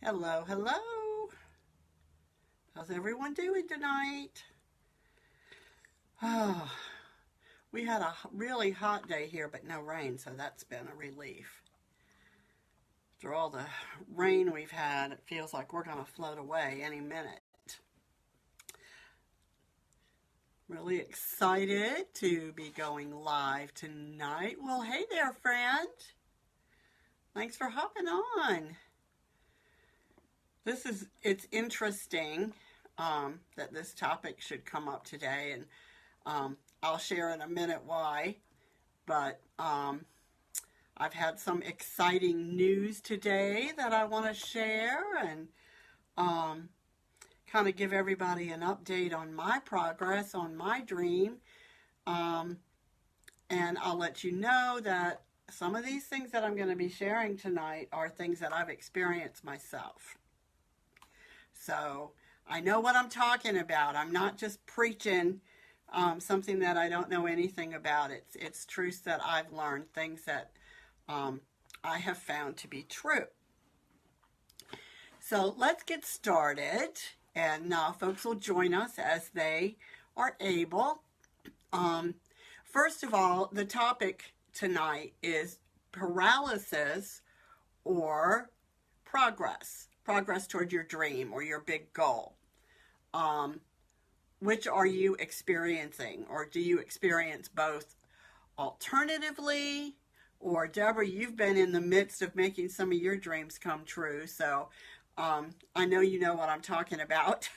Hello, hello. How's everyone doing tonight? Oh, we had a really hot day here, but no rain, so that's been a relief. After all the rain we've had, it feels like we're going to float away any minute. Really excited to be going live tonight. Well, hey there, friend. Thanks for hopping on. It's interesting that this topic should come up today, and I'll share in a minute why. But I've had some exciting news today that I want to share and kind of give everybody an update on my progress, on my dream. And I'll let you know that some of these things that I'm going to be sharing tonight are things that I've experienced myself. So I know what I'm talking about. I'm not just preaching something that I don't know anything about. It's truths that I've learned, things that I have found to be true. So let's get started, and folks will join us as they are able. First of all, the topic tonight is paralysis or progress toward your dream or your big goal. Which are you experiencing, or do you experience both? Alternatively, or Deborah, you've been in the midst of making some of your dreams come true, so I know you know what I'm talking about.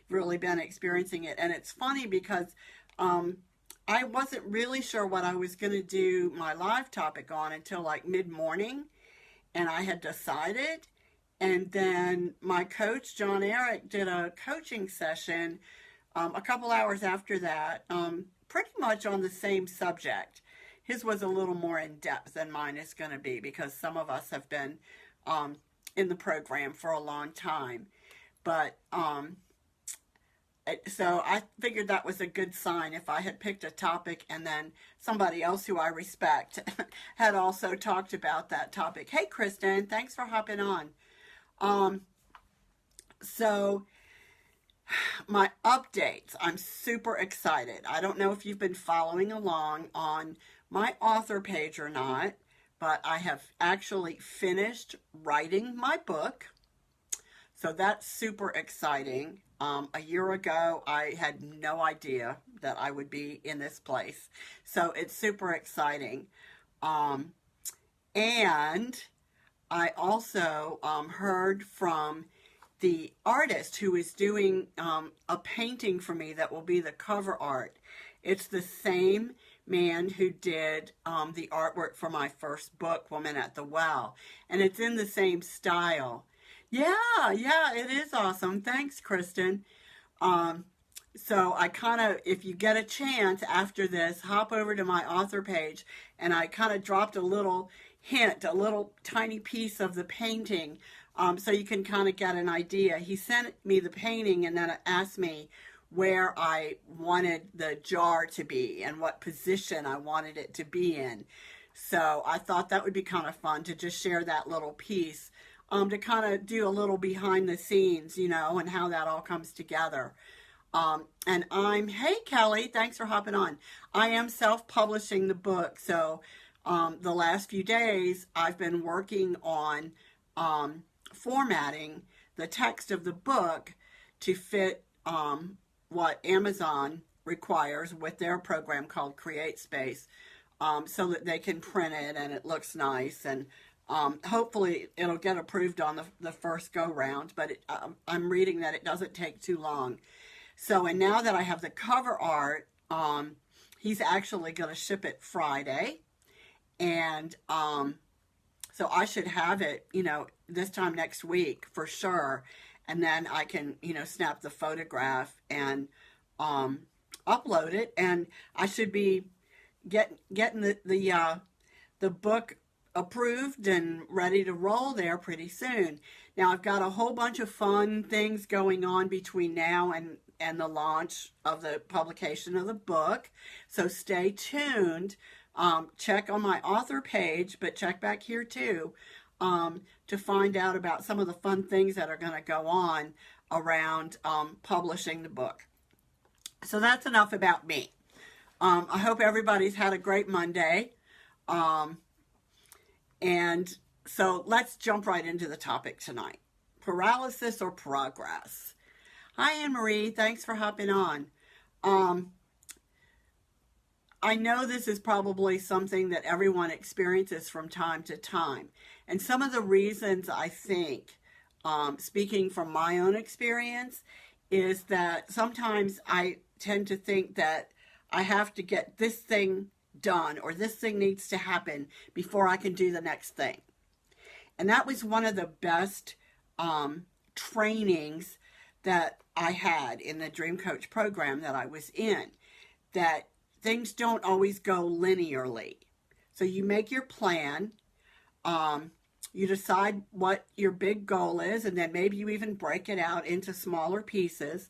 Really been experiencing it, and it's funny because I wasn't really sure what I was going to do my live topic on until like mid-morning, and I had decided. And then my coach, John Eric, did a coaching session a couple hours after that, pretty much on the same subject. His was a little more in depth than mine is going to be because some of us have been in the program for a long time. But so I figured that was a good sign if I had picked a topic and then somebody else who I respect had also talked about that topic. Hey, Kristen, thanks for hopping on. So my updates, I'm super excited. I don't know if you've been following along on my author page or not, but I have actually finished writing my book. So that's super exciting. A year ago, I had no idea that I would be in this place. So it's super exciting. And I also heard from the artist who is doing a painting for me that will be the cover art. It's the same man who did the artwork for my first book, Woman at the Well. And it's in the same style. Yeah, it is awesome. Thanks, Kristen. So I kind of, if you get a chance after this, hop over to my author page, and I kind of dropped a little hint, a little tiny piece of the painting, so you can kind of get an idea. He sent me the painting and then asked me where I wanted the jar to be and what position I wanted it to be in. So I thought that would be kind of fun to just share that little piece, to kind of do a little behind the scenes, and how that all comes together. And hey, Kelly, thanks for hopping on. I am self-publishing the book, so the last few days I've been working on formatting the text of the book to fit what Amazon requires with their program called Create Space, so that they can print it and it looks nice, and hopefully it'll get approved on the first go round, but I'm reading that it doesn't take too long. So, and now that I have the cover art, he's actually going to ship it Friday. And so I should have it, this time next week for sure. And then I can, snap the photograph and upload it. And I should be getting the book approved and ready to roll there pretty soon. Now I've got a whole bunch of fun things going on between now and the launch of the publication of the book. So stay tuned. Check on my author page, but check back here too. to find out about some of the fun things that are going to go on around publishing the book. So that's enough about me. I hope everybody's had a great Monday. And so let's jump right into the topic tonight. Paralysis or progress? Hi, Anne-Marie. Thanks for hopping on. I know this is probably something that everyone experiences from time to time. And some of the reasons I think, speaking from my own experience, is that sometimes I tend to think that I have to get this thing done or this thing needs to happen before I can do the next thing. And that was one of the best trainings that I had in the Dream Coach program that I was in, that things don't always go linearly. So you make your plan, you decide what your big goal is, and then maybe you even break it out into smaller pieces,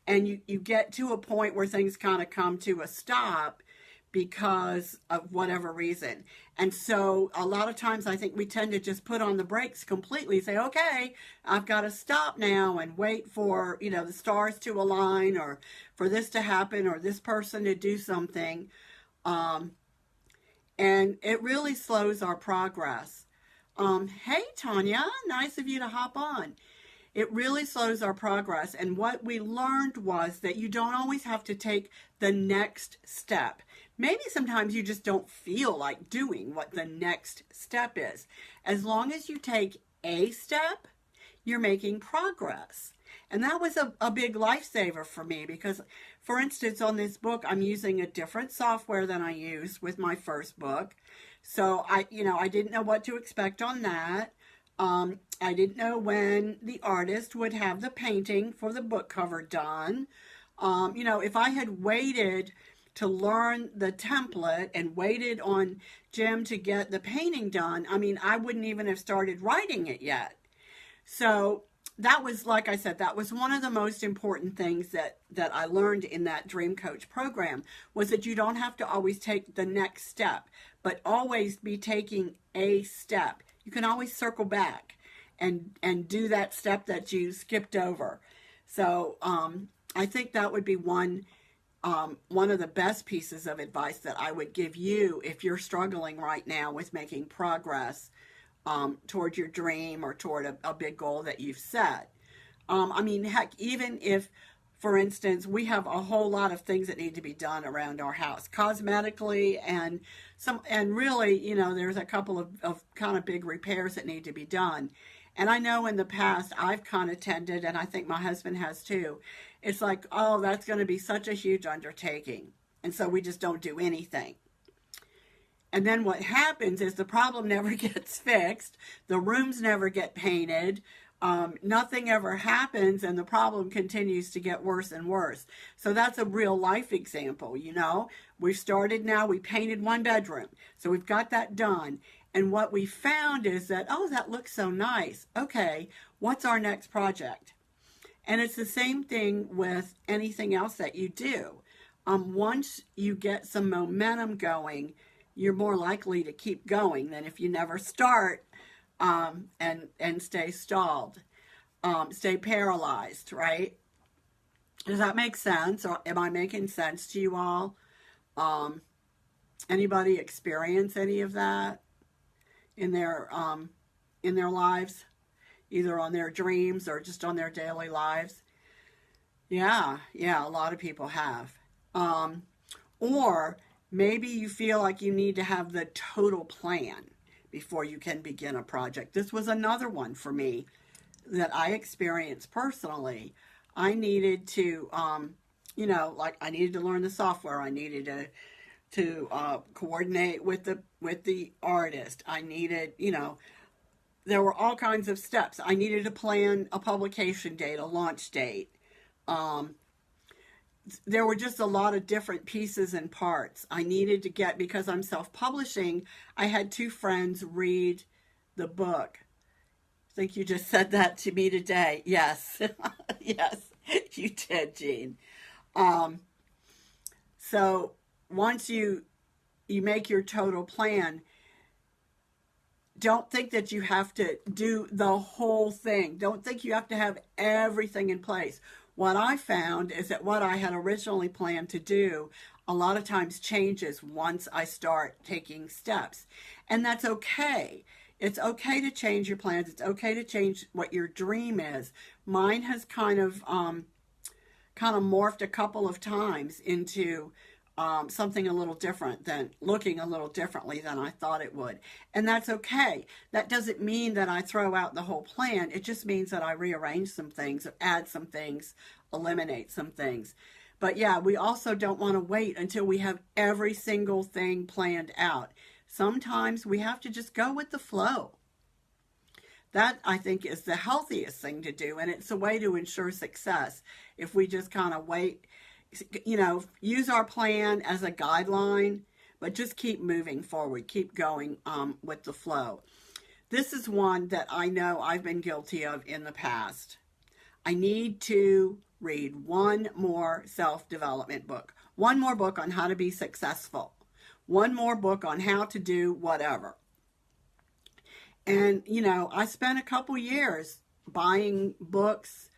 and you get to a point where things kind of come to a stop because of whatever reason. And so a lot of times I think we tend to just put on the brakes completely, say, okay, I've got to stop now and wait for, the stars to align or for this to happen or this person to do something. And it really slows our progress. Hey, Tanya, nice of you to hop on. It really slows our progress. And what we learned was that you don't always have to take the next step. Maybe sometimes you just don't feel like doing what the next step is. As long as you take a step, you're making progress. And that was a big lifesaver for me because, for instance, on this book, I'm using a different software than I used with my first book. So I didn't know what to expect on that. I didn't know when the artist would have the painting for the book cover done. If I had waited to learn the template and waited on Jim to get the painting done, I wouldn't even have started writing it yet. So that was, like I said, that was one of the most important things that I learned in that Dream Coach program, was that you don't have to always take the next step, but always be taking a step. You can always circle back and do that step that you skipped over. So I think that would be one of the best pieces of advice that I would give you if you're struggling right now with making progress toward your dream or toward a big goal that you've set. Heck, even if, for instance, we have a whole lot of things that need to be done around our house, cosmetically, and really, there's a couple of kind of big repairs that need to be done. And I know in the past I've kind of tended, and I think my husband has too, it's like, oh, that's going to be such a huge undertaking. And so we just don't do anything. And then what happens is the problem never gets fixed. The rooms never get painted. Nothing ever happens, and the problem continues to get worse and worse. So that's a real life example, We've started now, we painted one bedroom. So we've got that done. And what we found is that, oh, that looks so nice. Okay, what's our next project? And it's the same thing with anything else that you do. Once you get some momentum going, you're more likely to keep going than if you never start and stay stalled, stay paralyzed, right? Does that make sense? Or am I making sense to you all? Anybody experience any of that in their lives, either on their dreams or just on their daily lives? Yeah, a lot of people have. Or maybe you feel like you need to have the total plan before you can begin a project. This was another one for me that I experienced personally. I needed to, I needed to learn the software. I needed to coordinate with the artist. I needed, there were all kinds of steps. I needed to plan a publication date, a launch date. There were just a lot of different pieces and parts. I needed to get, because I'm self-publishing, I had 2 friends read the book. I think you just said that to me today. Yes. Yes, you did, Jean. So once you make your total plan, don't think that you have to do the whole thing. Don't think you have to have everything in place. What I found is that what I had originally planned to do a lot of times changes once I start taking steps. And that's okay. It's okay to change your plans. It's okay to change what your dream is. Mine has kind of morphed a couple of times into something a little different, than looking a little differently than I thought it would. And that's okay. That doesn't mean that I throw out the whole plan. It just means that I rearrange some things, add some things, eliminate some things. But yeah, we also don't want to wait until we have every single thing planned out. Sometimes we have to just go with the flow. That, I think, is the healthiest thing to do, and it's a way to ensure success. If we just kind of wait, use our plan as a guideline, but just keep moving forward, keep going with the flow. This is one that I know I've been guilty of in the past. I need to read one more self-development book, one more book on how to be successful, one more book on how to do whatever. And, I spent a couple years buying books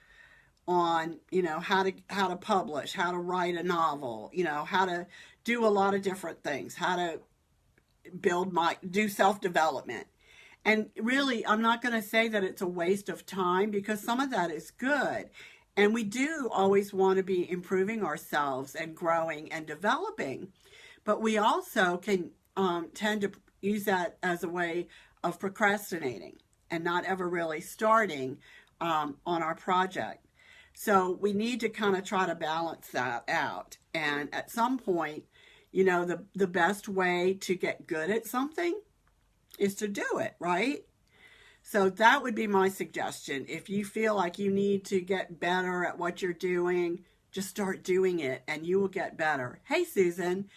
on, how to publish, how to write a novel, how to do a lot of different things, how to do self-development. And really, I'm not going to say that it's a waste of time, because some of that is good. And we do always want to be improving ourselves and growing and developing. But we also can tend to use that as a way of procrastinating and not ever really starting on our project. So we need to kind of try to balance that out. And at some point, the best way to get good at something is to do it, right? So that would be my suggestion. If you feel like you need to get better at what you're doing, just start doing it and you will get better. Hey, Susan,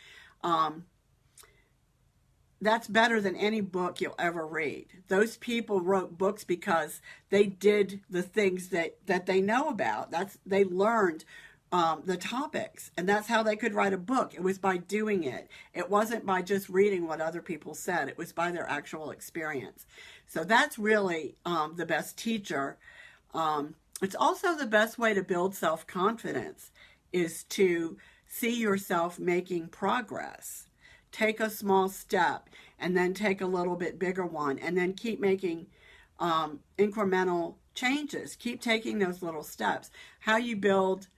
that's better than any book you'll ever read. Those people wrote books because they did the things that they know about. They learned the topics, and that's how they could write a book. It was by doing it. It wasn't by just reading what other people said. It was by their actual experience. So that's really the best teacher. It's also the best way to build self-confidence, is to see yourself making progress. Take a small step and then take a little bit bigger one, and then keep making incremental changes. Keep taking those little steps. How you build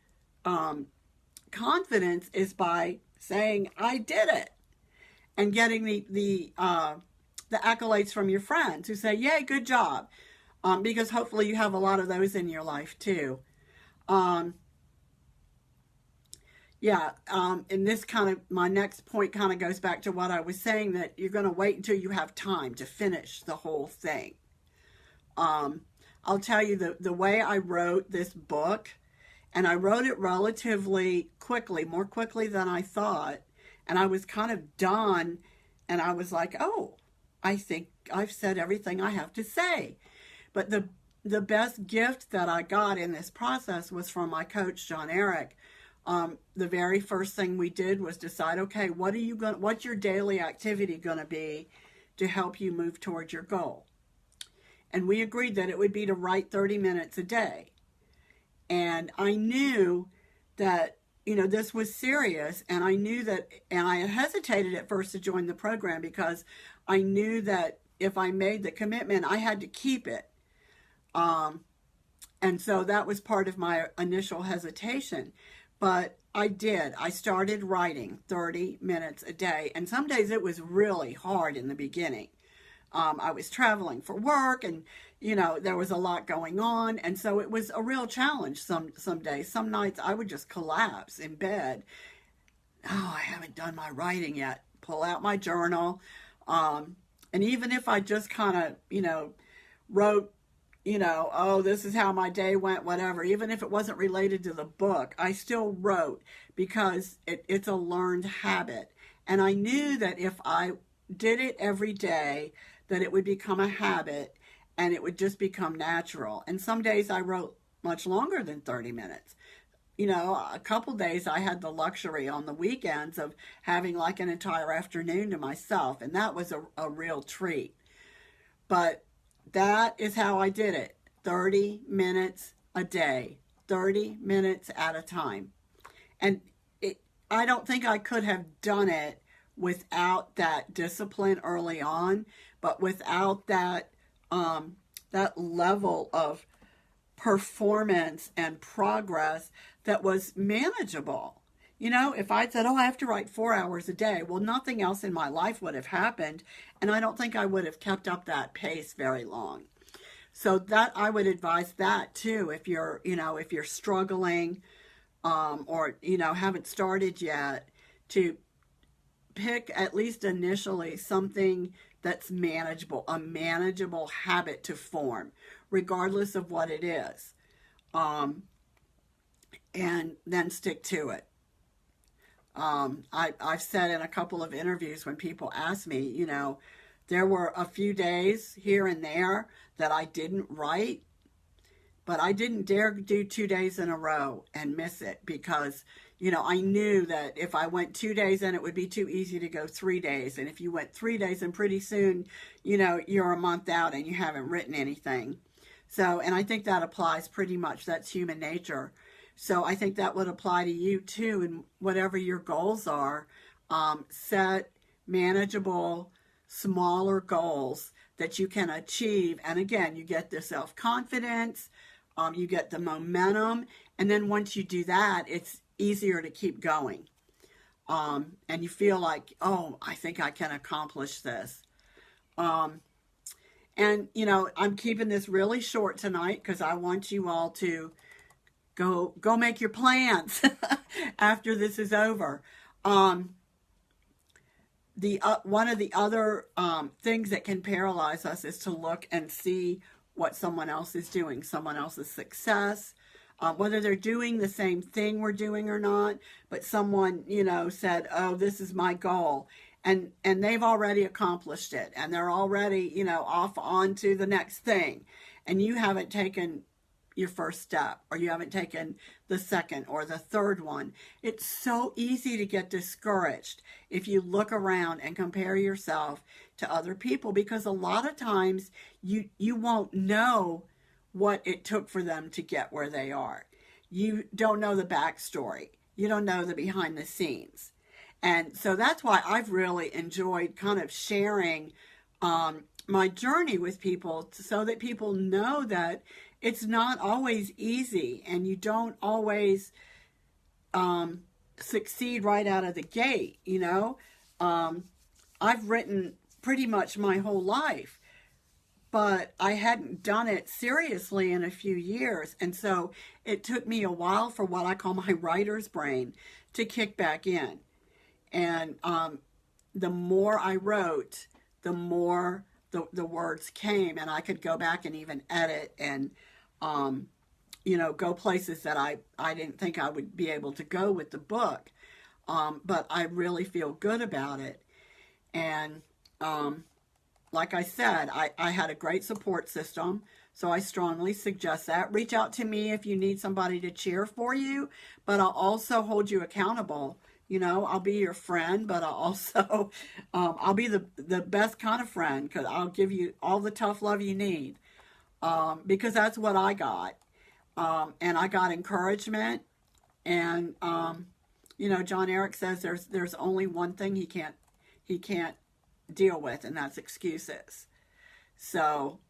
confidence is by saying, I did it, and getting the accolades from your friends who say, yay, good job, because hopefully you have a lot of those in your life too. And this my next point kind of goes back to what I was saying, that you're going to wait until you have time to finish the whole thing. I'll tell you the way I wrote this book, and I wrote it relatively quickly, more quickly than I thought, and I was kind of done, and I was like, oh, I think I've said everything I have to say. But the best gift that I got in this process was from my coach, John Eric. The very first thing we did was decide, okay, what's your daily activity going to be to help you move towards your goal? And we agreed that it would be to write 30 minutes a day. And I knew that, this was serious, and I knew that, and I hesitated at first to join the program because I knew that if I made the commitment, I had to keep it. And so that was part of my initial hesitation. But I did. I started writing 30 minutes a day. And some days it was really hard in the beginning. I was traveling for work, and, there was a lot going on. And so it was a real challenge some days. Some nights I would just collapse in bed. Oh, I haven't done my writing yet. Pull out my journal. And even if I just kind of, wrote, oh, this is how my day went, whatever. Even if it wasn't related to the book, I still wrote, because it's a learned habit. And I knew that if I did it every day, that it would become a habit and it would just become natural. And some days I wrote much longer than 30 minutes. A couple days I had the luxury on the weekends of having like an entire afternoon to myself, and that was a real treat. But that is how I did it. 30 minutes a day, 30 minutes at a time. And I don't think I could have done it without that discipline early on, but without that level of performance and progress that was manageable. You know, if I'd said, oh, I have to write 4 hours a day, well, nothing else in my life would have happened. And I don't think I would have kept up that pace very long. So that I would advise that too. If you're, if you're struggling, or, haven't started yet, to pick at least initially something that's manageable, a manageable habit to form, regardless of what it is. And then stick to it. I've said in a couple of interviews when people ask me, there were a few days here and there that I didn't write, but I didn't dare do 2 days in a row and miss it because, I knew that if I went 2 days, then it would be too easy to go 3 days. And if you went 3 days, and pretty soon, you're a month out and you haven't written anything. So, and I think that applies pretty much. That's human nature. So I think that would apply to you too. And whatever your goals are, set manageable, smaller goals that you can achieve. And again, you get the self-confidence, you get the momentum. And then once you do that, it's easier to keep going. And you feel like, oh, I think I can accomplish this. And, I'm keeping this really short tonight because I want you all to go make your plans after this is over. One of the other things that can paralyze us is to look and see what someone else is doing, someone else's success, whether they're doing the same thing we're doing or not. But someone, said, oh, this is my goal. And they've already accomplished it. And they're already, off on to the next thing. And you haven't taken your first step, or you haven't taken the second or the third one. It's so easy to get discouraged if you look around and compare yourself to other people, because a lot of times you won't know what it took for them to get where they are. You don't know the backstory. You don't know the behind the scenes. And so that's why I've really enjoyed kind of sharing my journey with people, so that people know that it's not always easy and you don't always succeed right out of the gate. I've written pretty much my whole life, but I hadn't done it seriously in a few years. And so it took me a while for what I call my writer's brain to kick back in. And the more I wrote, the more the words came, and I could go back and even edit and go places that I didn't think I would be able to go with the book. But I really feel good about it. And like I said, I had a great support system, so I strongly suggest that. Reach out to me if you need somebody to cheer for you, but I'll also hold you accountable. I'll be your friend, but I'll also, I'll be the best kind of friend, because I'll give you all the tough love you need. Because that's what I got. And I got encouragement. And, John Eric says there's only one thing he can't deal with, and that's excuses. So,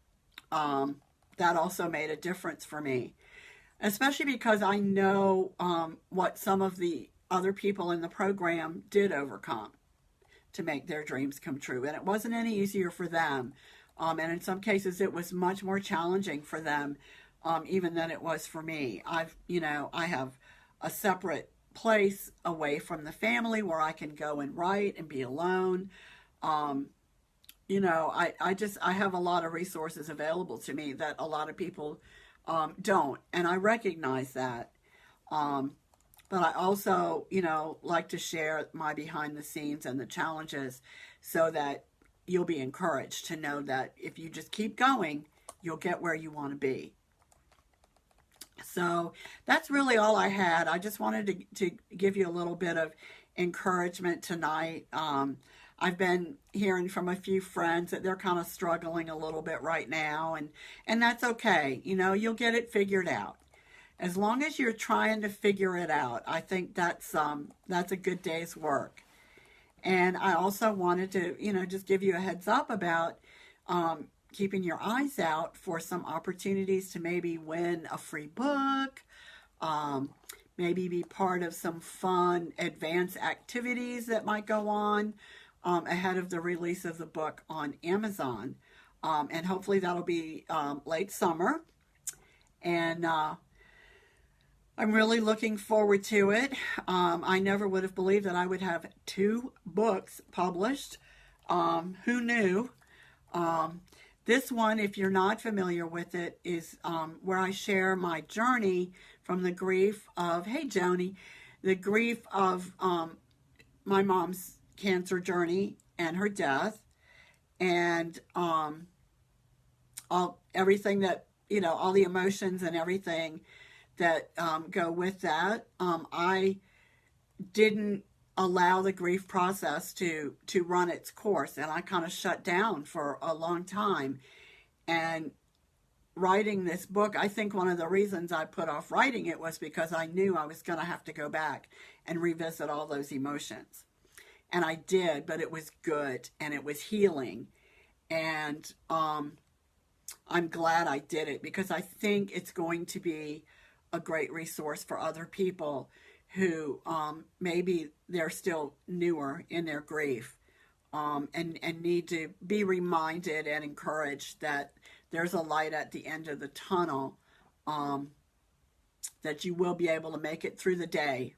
that also made a difference for me, especially because I know, what some of the other people in the program did overcome to make their dreams come true. And it wasn't any easier for them. And in some cases, it was much more challenging for them, even than it was for me. I have a separate place away from the family where I can go and write and be alone. I have a lot of resources available to me that a lot of people don't. And I recognize that. But I also, like to share my behind the scenes and the challenges, so that you'll be encouraged to know that if you just keep going, you'll get where you want to be. So that's really all I had. I just wanted to give you a little bit of encouragement tonight. I've been hearing from a few friends that they're kind of struggling a little bit right now, and that's okay. You know, you'll get it figured out. As long as you're trying to figure it out, I think that's a good day's work. And I also wanted to, just give you a heads up about keeping your eyes out for some opportunities to maybe win a free book, um, maybe be part of some fun advanced activities that might go on ahead of the release of the book on Amazon. And hopefully that'll be late summer. And I'm really looking forward to it. I never would have believed that I would have 2 books published. Who knew? This one, if you're not familiar with it, is where I share my journey from the grief of, hey Joni, the grief of my mom's cancer journey and her death, and everything that, all the emotions and everything that go with that. I didn't allow the grief process to run its course, and I kind of shut down for a long time. And writing this book, I think one of the reasons I put off writing it was because I knew I was going to have to go back and revisit all those emotions. And I did, but it was good and it was healing. And I'm glad I did it, because I think it's going to be a great resource for other people who maybe they're still newer in their grief, and need to be reminded and encouraged that there's a light at the end of the tunnel, that you will be able to make it through the day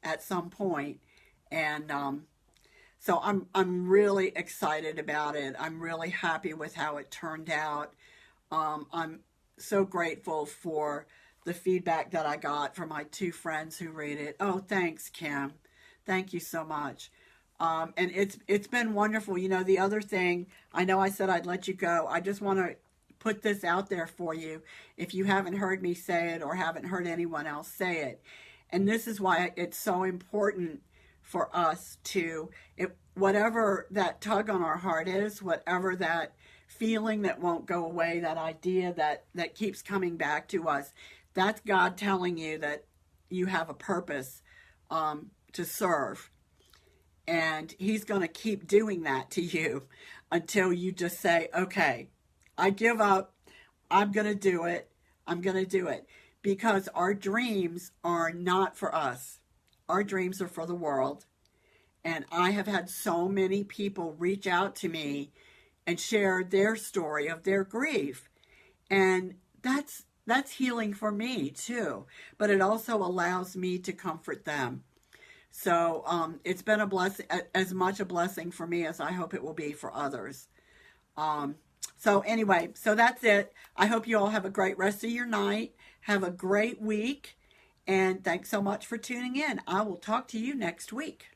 at some point. And so I'm really excited about it. I'm really happy with how it turned out. I'm so grateful for the feedback that I got from my 2 friends who read it. Oh, thanks, Kim. Thank you so much. And it's been wonderful. The other thing, I know I said I'd let you go. I just want to put this out there for you if you haven't heard me say it or haven't heard anyone else say it. And this is why it's so important for us to, whatever that tug on our heart is, whatever that feeling that won't go away, that idea that keeps coming back to us, that's God telling you that you have a purpose to serve. And he's going to keep doing that to you until you just say, okay, I give up. I'm going to do it. I'm going to do it. Because our dreams are not for us. Our dreams are for the world. And I have had so many people reach out to me and share their story of their grief. And that's healing for me too. But it also allows me to comfort them. So it's been a blessing, as much a blessing for me as I hope it will be for others. So anyway, so that's it. I hope you all have a great rest of your night. Have a great week. And thanks so much for tuning in. I will talk to you next week.